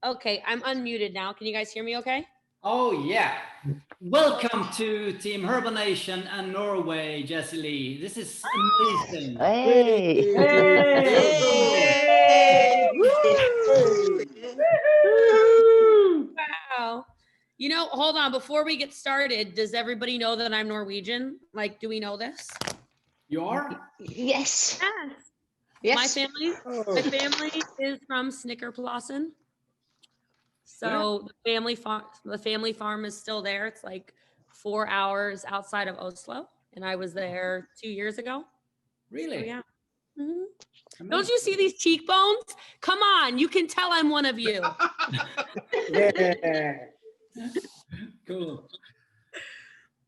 Okay, I'm unmuted now. Can you guys hear me okay? Oh, yeah. Welcome to Team Herba Nation and Norway, Jessie Lee. This is amazing. Hey. Hey! Wow. You know, hold on. Before we get started, does everybody know that I'm Norwegian? Like, do we know this? You are? Yes. Yes. Yes. My family is from Snickerplassen. So the family farm is still there. It's like 4 hours outside of Oslo, and I was there 2 years ago. Really? So, yeah. Mm-hmm. Don't you see these cheekbones? Come on, you can tell I'm one of you. Yeah. Cool.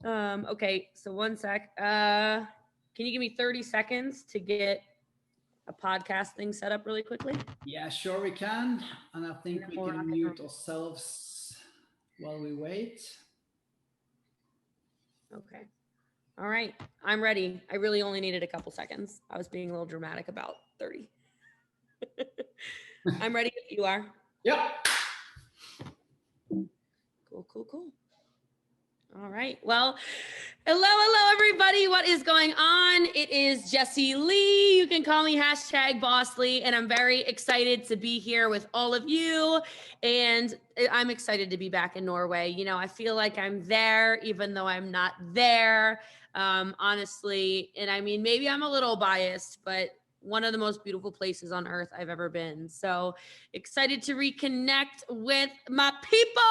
Okay, so one sec. Can you give me 30 seconds to get a podcast thing set up really quickly? Yeah, sure we can. And I think we can mute ourselves while we wait. Okay. All right. I'm ready. I really only needed a couple seconds. I was being a little dramatic about 30. I'm ready if you are. Yep. Cool. All right. Well, hello, everybody. What is going on? It is Jessie Lee. You can call me #BossLee, and I'm very excited to be here with all of you. And I'm excited to be back in Norway. You know, I feel like I'm there, even though I'm not there, honestly. And I mean, maybe I'm a little biased, but one of the most beautiful places on earth I've ever been. So excited to reconnect with my people.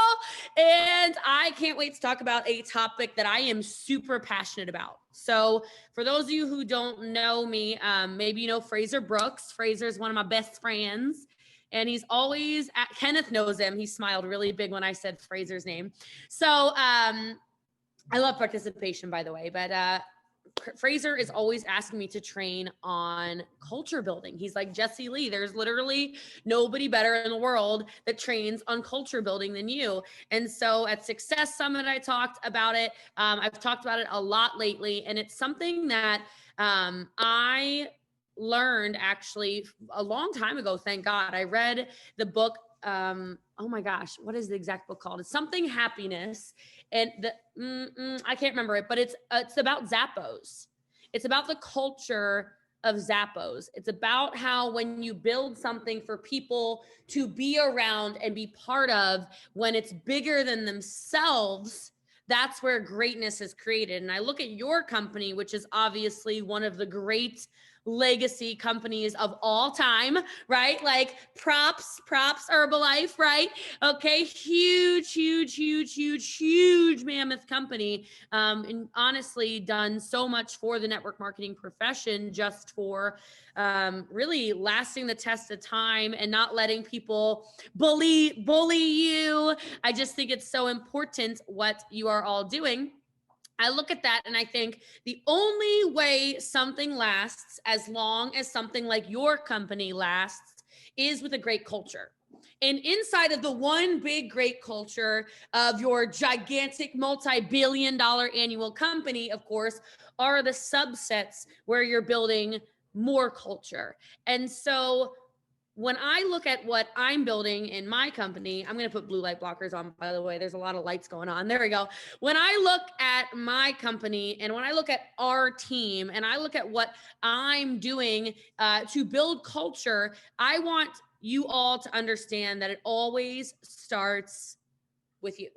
And I can't wait to talk about a topic that I am super passionate about. So for those of you who don't know me, maybe you know Fraser Brooks. Fraser's one of my best friends. And he's always Kenneth knows him. He smiled really big when I said Fraser's name. So I love participation, by the way, but Fraser is always asking me to train on culture building. He's like, Jessie Lee, there's literally nobody better in the world that trains on culture building than you. And so at Success Summit, I talked about it. I've talked about it a lot lately, and it's something that I learned actually a long time ago. Thank God. I read the book. Oh my gosh, what is the exact book called? It's something happiness. And I can't remember it, but it's about Zappos. It's about the culture of Zappos. It's about how when you build something for people to be around and be part of, when it's bigger than themselves, that's where greatness is created. And I look at your company, which is obviously one of the great legacy companies of all time, right? Like props Herbalife, right? Okay, huge mammoth company, and honestly done so much for the network marketing profession, just for really lasting the test of time and not letting people bully you. I just think it's so important what you are all doing. I look at that and I think the only way something lasts as long as something like your company lasts is with a great culture. And inside of the one big great culture of your gigantic multi-billion-dollar annual company, of course, are the subsets where you're building more culture. And so when I look at what I'm building in my company, I'm going to put blue light blockers on, by the way. There's a lot of lights going on. There we go. When I look at my company and when I look at our team and I look at what I'm doing to build culture, I want you all to understand that it always starts with you.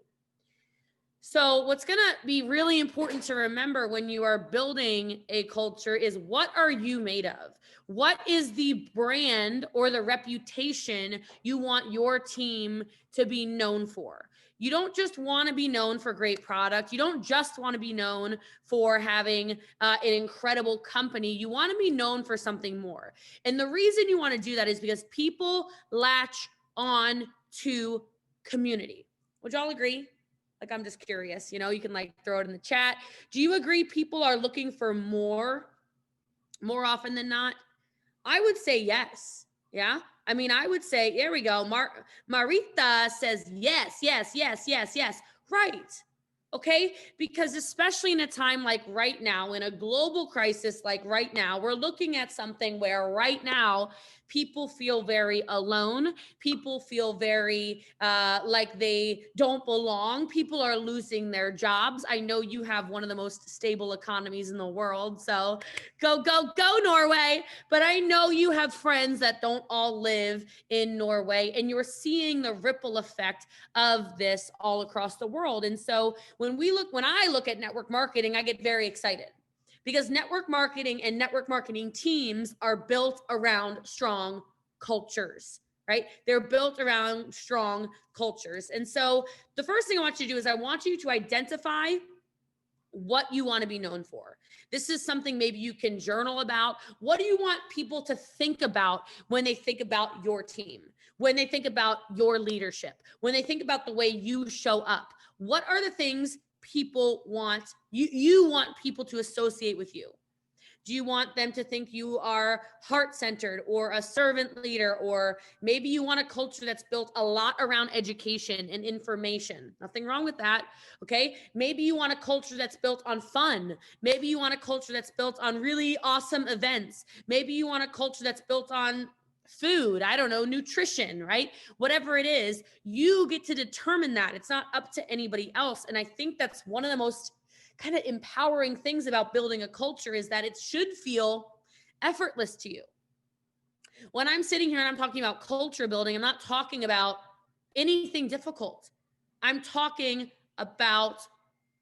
So what's going to be really important to remember when you are building a culture is, what are you made of? What is the brand or the reputation you want your team to be known for? You don't just want to be known for great product. You don't just want to be known for having an incredible company. You want to be known for something more. And the reason you want to do that is because people latch on to community. Would y'all agree? Like, I'm just curious, you know, you can like throw it in the chat. Do you agree people are looking for more often than not? I would say yes. Yeah. I mean, I would say, there we go. Marita says yes. Right. Okay, because especially in a time like right now, in a global crisis like right now, we're looking at something where right now people feel very alone. People feel very like they don't belong. People are losing their jobs. I know you have one of the most stable economies in the world, so go, go, go, Norway. But I know you have friends that don't all live in Norway, and you're seeing the ripple effect of this all across the world. And so when I look at network marketing, I get very excited because network marketing and network marketing teams are built around strong cultures, right? They're built around strong cultures. And so the first thing I want you to do is I want you to identify what you want to be known for. This is something maybe you can journal about. What do you want people to think about when they think about your team? When they think about your leadership? When they think about the way you show up? What are the things people want you want people to associate with you? Do you want them to think you are heart-centered or a servant leader, or maybe you want a culture that's built a lot around education and information? Nothing wrong with that, okay? Maybe you want a culture that's built on fun. Maybe you want a culture that's built on really awesome events. Maybe you want a culture that's built on food, I don't know, nutrition, right? Whatever it is, you get to determine that. It's not up to anybody else. And I think that's one of the most kind of empowering things about building a culture is that it should feel effortless to you. When I'm sitting here and I'm talking about culture building, I'm not talking about anything difficult. I'm talking about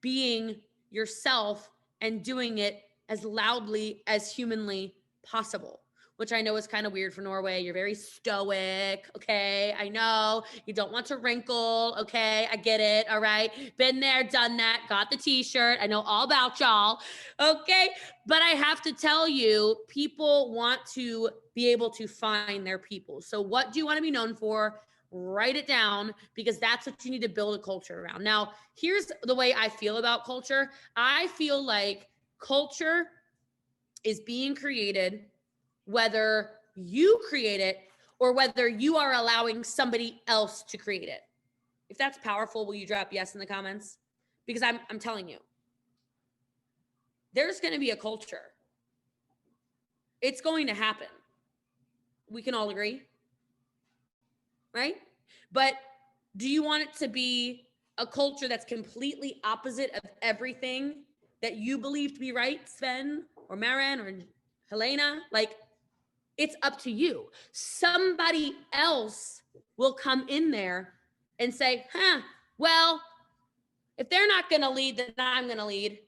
being yourself and doing it as loudly as humanly possible, which I know is kind of weird for Norway. You're very stoic, okay? I know you don't want to wrinkle, okay? I get it, all right? Been there, done that, got the t-shirt. I know all about y'all, okay? But I have to tell you, people want to be able to find their people. So what do you want to be known for? Write it down, because that's what you need to build a culture around. Now, here's the way I feel about culture. I feel like culture is being created whether you create it or whether you are allowing somebody else to create it. If that's powerful, will you drop yes in the comments? Because I'm telling you, there's going to be a culture. It's going to happen. We can all agree, right? But do you want it to be a culture that's completely opposite of everything that you believe to be right, Sven or Maren or Helena? Like, it's up to you. Somebody else will come in there and say, well, if they're not going to lead, then I'm going to lead.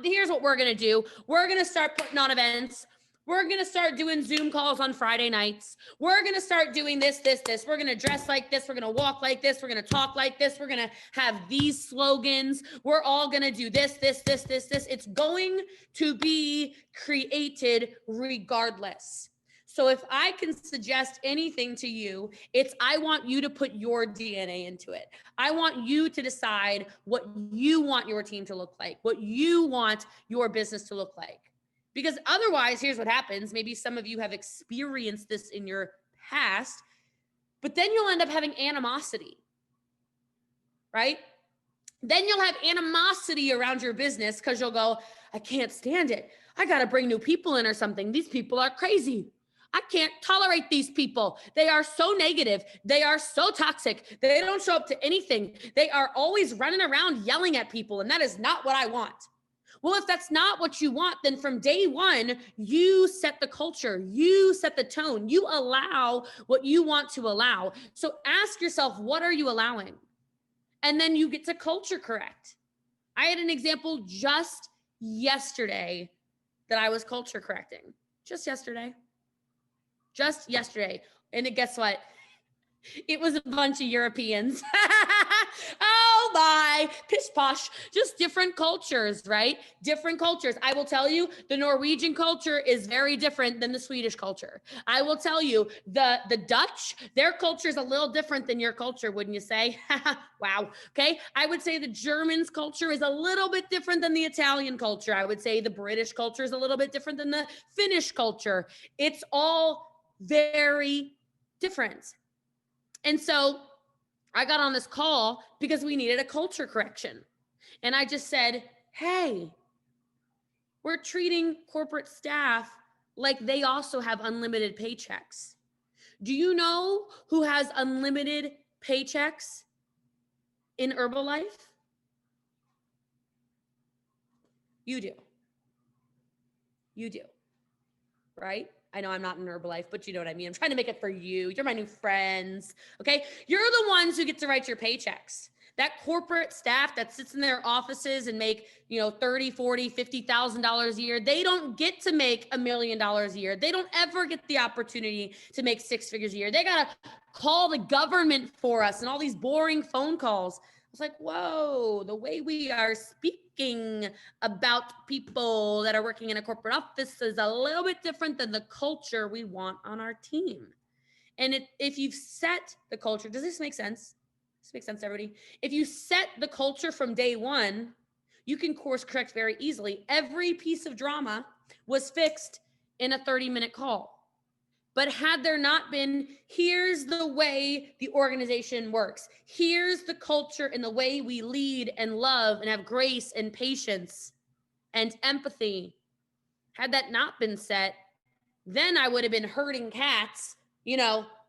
Here's what we're going to do. We're going to start putting on events. We're going to start doing Zoom calls on Friday nights. We're going to start doing this. We're going to dress like this. We're going to walk like this. We're going to talk like this. We're going to have these slogans. We're all going to do this. It's going to be created regardless. So if I can suggest anything to you, it's I want you to put your DNA into it. I want you to decide what you want your team to look like, what you want your business to look like. Because otherwise, here's what happens. Maybe some of you have experienced this in your past, but then you'll end up having animosity, right? Then you'll have animosity around your business because you'll go, I can't stand it. I got to bring new people in or something. These people are crazy. I can't tolerate these people. They are so negative. They are so toxic. They don't show up to anything. They are always running around yelling at people, and that is not what I want. Well, if that's not what you want, then from day one, you set the culture, you set the tone, you allow what you want to allow. So ask yourself, what are you allowing? And then you get to culture correct. I had an example just yesterday that I was culture correcting. Just yesterday. And guess what? It was a bunch of Europeans. Oh my, pish posh, just different cultures, right? Different cultures. I will tell you, the Norwegian culture is very different than the Swedish culture. I will tell you, the Dutch, their culture is a little different than your culture, wouldn't you say? Wow. Okay. I would say the Germans' culture is a little bit different than the Italian culture. I would say the British culture is a little bit different than the Finnish culture. It's all very different. And so I got on this call because we needed a culture correction. And I just said, hey, we're treating corporate staff like they also have unlimited paychecks. Do you know who has unlimited paychecks in Herbalife? You do. You do. Right? I know I'm not in Herbalife, but you know what I mean. I'm trying to make it for you. You're my new friends. Okay. You're the ones who get to write your paychecks. That corporate staff that sits in their offices and make, $30, $40, $50,000 a year, they don't get to make $1 million a year. They don't ever get the opportunity to make 6 figures a year. They got to call the government for us and all these boring phone calls. I was like, whoa, the way we are speaking about people that are working in a corporate office is a little bit different than the culture we want on our team. And if you've set the culture, does this make sense? This makes sense to everybody. If you set the culture from day one, you can course correct very easily. Every piece of drama was fixed in a 30-minute call. But had there not been, here's the way the organization works. Here's the culture and the way we lead and love and have grace and patience and empathy. Had that not been set, then I would have been herding cats,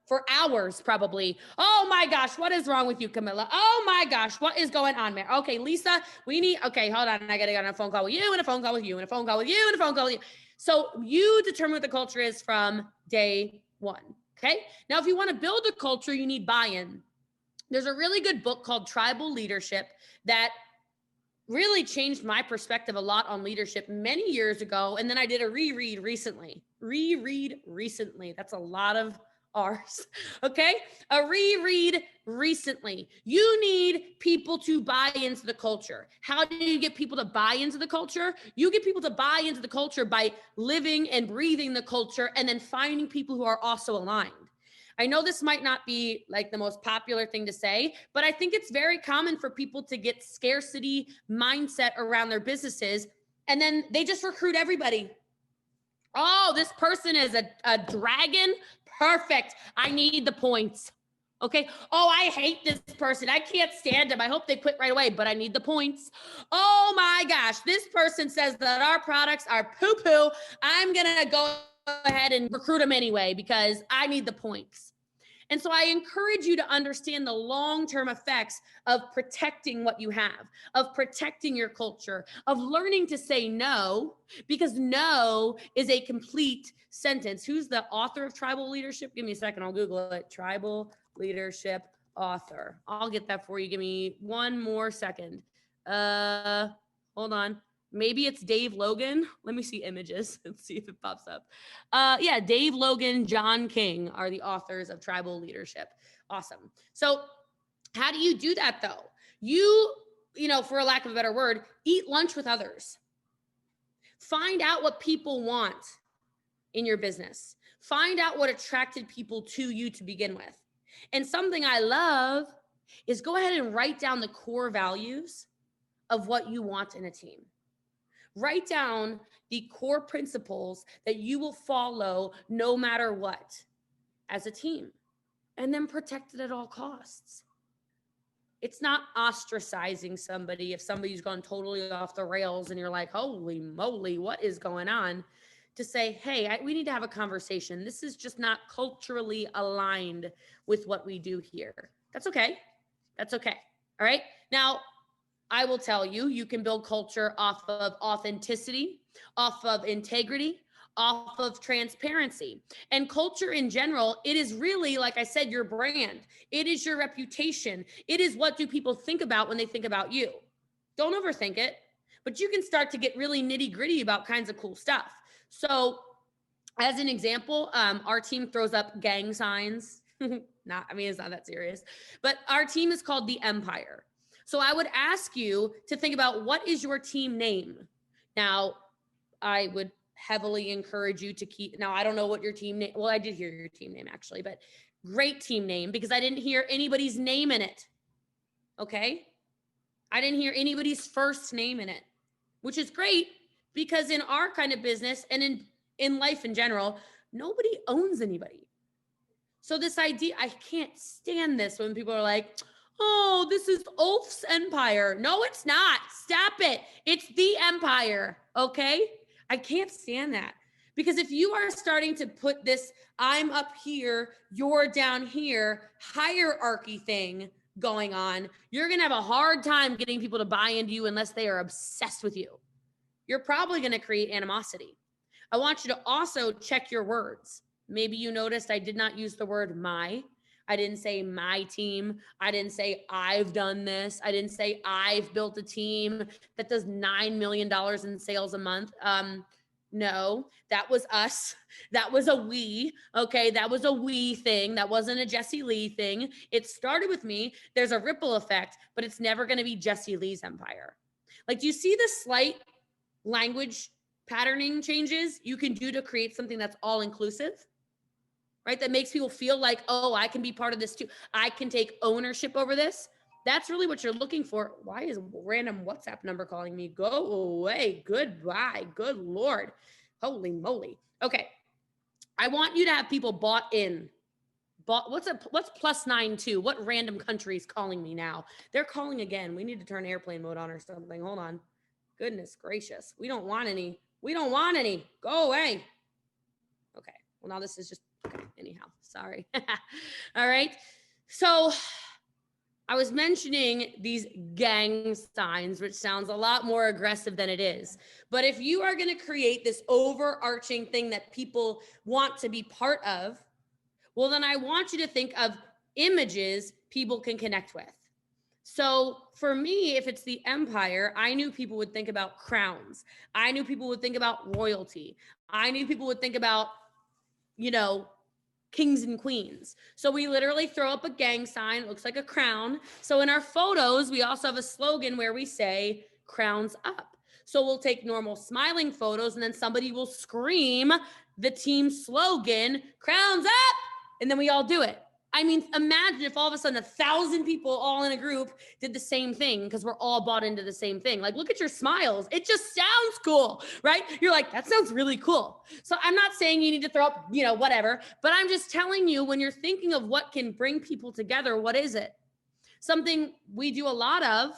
for hours probably. Oh my gosh, what is wrong with you, Camilla? Oh my gosh, what is going on, Mary? Okay, Lisa, okay, hold on. I got to get on a phone call with you and a phone call with you and a phone call with you and a phone call with you. So you determine what the culture is from day one, okay? Now, if you want to build a culture, you need buy-in. There's a really good book called Tribal Leadership that really changed my perspective a lot on leadership many years ago. And then I did a reread recently. That's a lot of R's. Okay. A reread recently. You need people to buy into the culture. How do you get people to buy into the culture? You get people to buy into the culture by living and breathing the culture and then finding people who are also aligned. I know this might not be like the most popular thing to say, but I think it's very common for people to get scarcity mindset around their businesses. And then they just recruit everybody. Oh, this person is a dragon. Perfect. I need the points. Okay. Oh, I hate this person. I can't stand them. I hope they quit right away, but I need the points. Oh my gosh. This person says that our products are poo-poo. I'm going to go ahead and recruit them anyway because I need the points. And so I encourage you to understand the long-term effects of protecting what you have, of protecting your culture, of learning to say no, because no is a complete sentence. Who's the author of Tribal Leadership? Give me a second. I'll Google it. Tribal Leadership author. I'll get that for you. Give me one more second. Hold on. Maybe it's Dave Logan. Let me see images and see if it pops up. Yeah, Dave Logan, John King are the authors of Tribal Leadership. Awesome. So how do you do that though? You for a lack of a better word, eat lunch with others. Find out what people want in your business. Find out what attracted people to you to begin with. And something I love is go ahead and write down the core values of what you want in a team. Write down the core principles that you will follow no matter what as a team, and then protect it at all costs. It's not ostracizing somebody if somebody's gone totally off the rails and you're like, holy moly, what is going on? To say, hey, we need to have a conversation. This is just not culturally aligned with what we do here. That's okay. That's okay. All right. Now, I will tell you, you can build culture off of authenticity, off of integrity, off of transparency. And culture in general, it is really, like I said, your brand. It is your reputation. It is what do people think about when they think about you. Don't overthink it, but you can start to get really nitty gritty about kinds of cool stuff. So as an example, our team throws up gang signs. It's not that serious, but our team is called the Empire. So I would ask you to think about what is your team name. Now, I would heavily encourage you to keep, now I don't know what your team name, well, I did hear your team name actually, but great team name because I didn't hear anybody's name in it. Okay. I didn't hear anybody's first name in it, which is great because in our kind of business and in life in general, nobody owns anybody. So this idea, I can't stand this when people are like, Oh, this is Ulf's empire. No, it's not. Stop it. It's the empire. Okay. I can't stand that, because if you are starting to put this, I'm up here, you're down here hierarchy thing going on, you're going to have a hard time getting people to buy into you unless they are obsessed with you. You're probably going to create animosity. I want you to also check your words. Maybe you noticed I did not use the word my. I didn't say my team. I didn't say I've done this. I didn't say I've built a team that does $9 million in sales a month. No, that was us. That was a we. Okay, that was a we thing. That wasn't a Jessie Lee thing. It started with me. There's a ripple effect, but it's never going to be Jessie Lee's empire. Like, do you see the slight language patterning changes you can do to create something that's all inclusive? Right? That makes people feel like, oh, I can be part of this too. I can take ownership over this. That's really what you're looking for. Why is a random WhatsApp number calling me? Go away. Goodbye. Good Lord. Holy moly. Okay. I want you to have people bought in. What's +92? What random country is calling me now? They're calling again. We need to turn airplane mode on or something. Hold on. Goodness gracious. We don't want any. We don't want any. Go away. Okay. Well, now this is just, okay. Anyhow, sorry. All right. So I was mentioning these gang signs, which sounds a lot more aggressive than it is. But if you are going to create this overarching thing that people want to be part of, well, then I want you to think of images people can connect with. So for me, if it's the empire, I knew people would think about crowns. I knew people would think about royalty. I knew people would think about, kings and queens. So we literally throw up a gang sign. It looks like a crown. So in our photos, we also have a slogan where we say crowns up. So we'll take normal smiling photos and then somebody will scream the team slogan, crowns up. And then we all do it. I mean, imagine if all of a sudden 1,000 people all in a group did the same thing because we're all bought into the same thing. Like, look at your smiles. It just sounds cool, right? You're like, that sounds really cool. So I'm not saying you need to throw up, whatever, but I'm just telling you, when you're thinking of what can bring people together, what is it? Something we do a lot of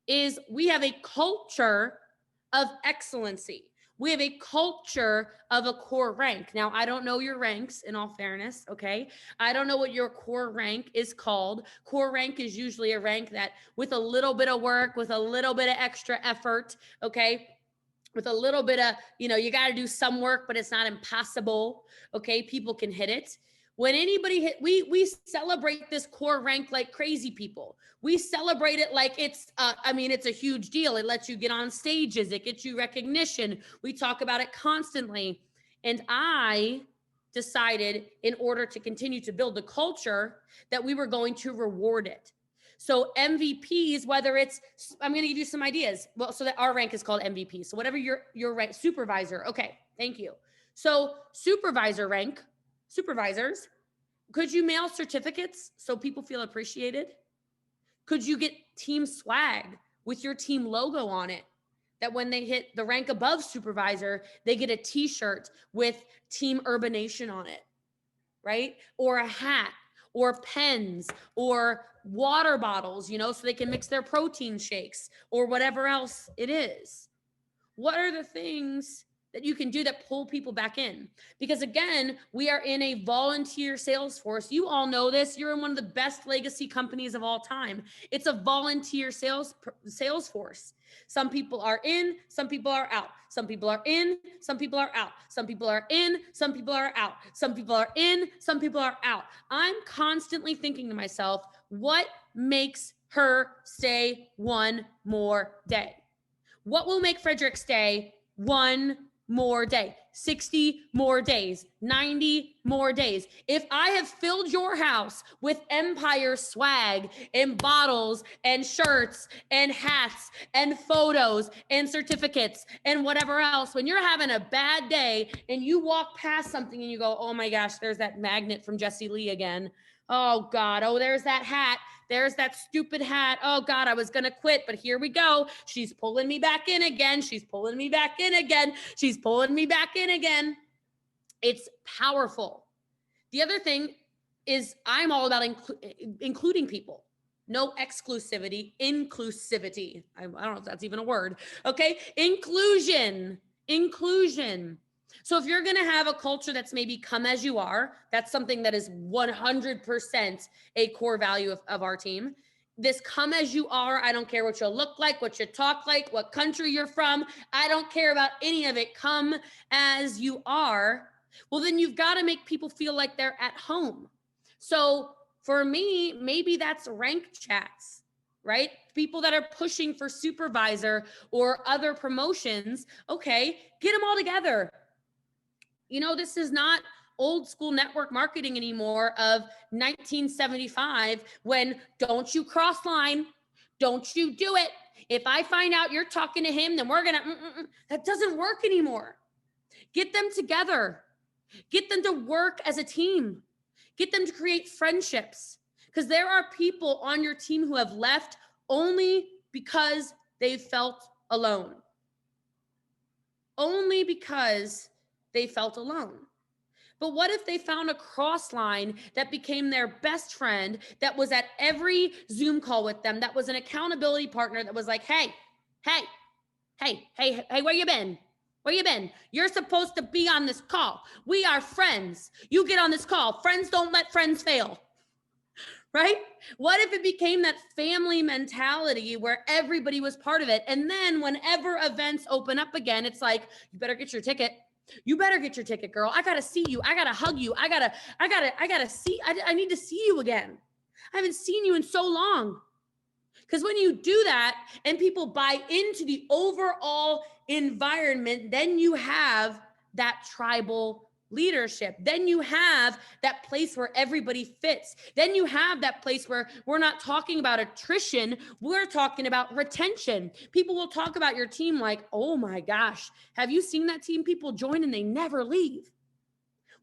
is we have a culture of excellency. We have a culture of a core rank. Now, I don't know your ranks, in all fairness, okay? I don't know what your core rank is called. Core rank is usually a rank that, with a little bit of work, with a little bit of extra effort, okay? With a little bit of, you got to do some work, but it's not impossible, okay? People can hit it. When anybody we celebrate this core rank like crazy people. We celebrate it like it's a huge deal. It lets you get on stages. It gets you recognition. We talk about it constantly. And I decided, in order to continue to build the culture, that we were going to reward it. So MVPs, whether it's, I'm going to give you some ideas. Well, so that our rank is called MVP. So whatever your rank, supervisor. Okay, thank you. So supervisor rank, supervisors, could you mail certificates so people feel appreciated? Could you get team swag with your team logo on it, that when they hit the rank above supervisor, they get a t-shirt with Team Herba Nation on it, right? Or a hat, or pens, or water bottles, so they can mix their protein shakes, or whatever else it is. What are the things that you can do that pull people back in? Because again, we are in a volunteer sales force. You all know this. You're in one of the best legacy companies of all time. It's a volunteer sales force. Some people are in, some people are out. Some people are in, some people are out. Some people are in, some people are out. Some people are in, some people are out. I'm constantly thinking to myself, what makes her stay one more day? What will make Frederick stay one more day? 60 more days, 90 more days. If I have filled your house with empire swag and bottles and shirts and hats and photos and certificates and whatever else, when you're having a bad day and you walk past something and you go, oh my gosh, there's that magnet from Jessie Lee again. Oh God, oh, there's that hat. There's that stupid hat. Oh God, I was going to quit, but here we go. She's pulling me back in again. She's pulling me back in again. She's pulling me back in again. It's powerful. The other thing is I'm all about including people, no exclusivity, inclusivity. I don't know if that's even a word. Okay. Inclusion. So if you're going to have a culture that's maybe come as you are, that's something that is 100% a core value of our team. This come as you are. I don't care what you look like, what you talk like, what country you're from. I don't care about any of it. Come as you are. Well, then you've got to make people feel like they're at home. So for me, maybe that's rank chats, right? People that are pushing for supervisor or other promotions. Okay, get them all together. This is not old school network marketing anymore of 1975 when don't you cross line, don't you do it. If I find out you're talking to him, then we're going to, that doesn't work anymore. Get them together. Get them to work as a team. Get them to create friendships, because there are people on your team who have left only because they felt alone. Only because they felt alone. But what if they found a cross line that became their best friend, that was at every Zoom call with them, that was an accountability partner, that was like, hey, where you been? Where you been? You're supposed to be on this call. We are friends. You get on this call. Friends don't let friends fail. Right? What if it became that family mentality where everybody was part of it? And then whenever events open up again, it's like, you better get your ticket. You better get your ticket, girl. I got to see you. I got to hug you. I need to see you again. I haven't seen you in so long. Because when you do that and people buy into the overall environment, then you have that tribal leadership. Then you have that place where everybody fits. Then you have that place where we're not talking about attrition. We're talking about retention. People will talk about your team like, oh my gosh, have you seen that team? People join and they never leave.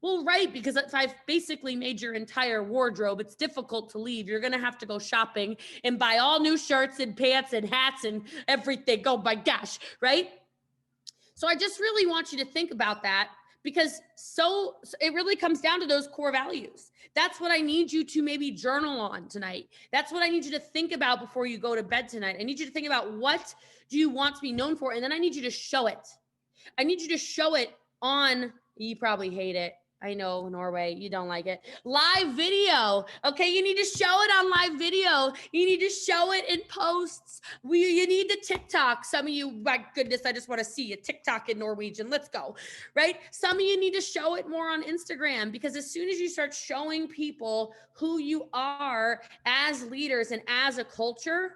Well, right, because if I've basically made your entire wardrobe, it's difficult to leave. You're going to have to go shopping and buy all new shirts and pants and hats and everything. Oh my gosh, right? So I just really want you to think about that, because so it really comes down to those core values. That's what I need you to maybe journal on tonight. That's what I need you to think about before you go to bed tonight. I need you to think about, what do you want to be known for? And then I need you to show it. I need you to show it on, you probably hate it. I know, Norway, you don't like it. Live video. Okay, you need to show it on live video. You need to show it in posts. You need the TikTok. Some of you, my goodness, I just want to see a TikTok in Norwegian. Let's go, right? Some of you need to show it more on Instagram, because as soon as you start showing people who you are as leaders and as a culture,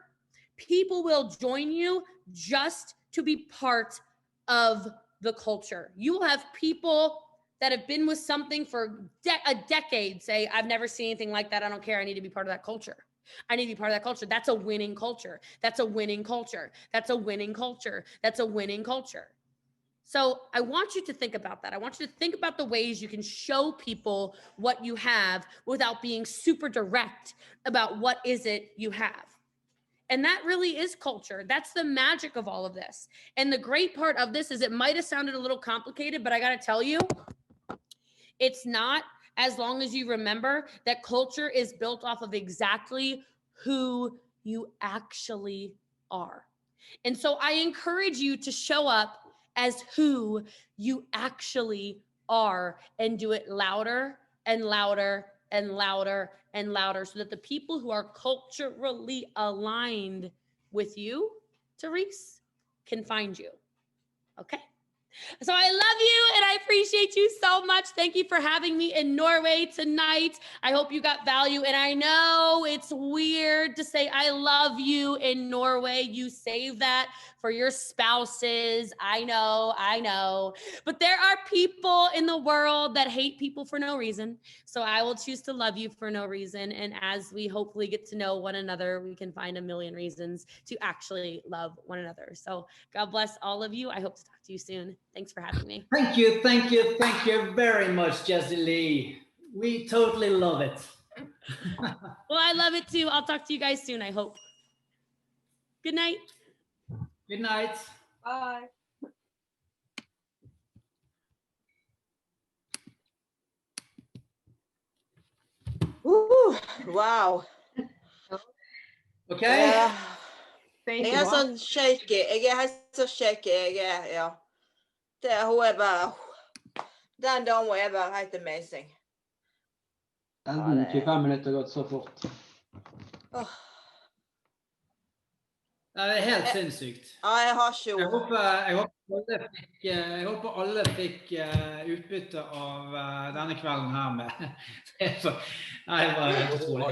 people will join you just to be part of the culture. You will have people that have been with something for a decade say, I've never seen anything like that. I don't care. I need to be part of that culture. I need to be part of that culture. That's a winning culture. That's a winning culture. That's a winning culture. That's a winning culture. So I want you to think about that. I want you to think about the ways you can show people what you have without being super direct about what is it you have. And that really is culture. That's the magic of all of this. And the great part of this is, it might have sounded a little complicated, but I got to tell you, it's not, as long as you remember that culture is built off of exactly who you actually are. And so I encourage you to show up as who you actually are, and do it louder and louder and louder and louder, so that the people who are culturally aligned with you, Therese, can find you. Okay? So I love you and I appreciate you so much. Thank you for having me in Norway tonight. I hope you got value. And I know it's weird to say I love you in Norway. You save that for your spouses. I know. But there are people in the world that hate people for no reason. So I will choose to love you for no reason. And as we hopefully get to know one another, we can find a million reasons to actually love one another. So God bless all of you. I hope to talk to you soon. Thanks for having me. Thank you very much, Jessie Lee. We totally love it. Well, I love it too. I'll talk to you guys soon, I hope. Good night. Good night. Bye. Ooh, wow. Ok? Jeg sånn shaky. Jeg helt så shaky. Ja. Hun bare... Den damen bare helt amazing. Den 25 minutter gått så fort. Det helt sinnssykt. Ja, jeg har ikke Jeg håper alle fikk utbytte av denne kvelden her med. Nei, det var helt utrolig.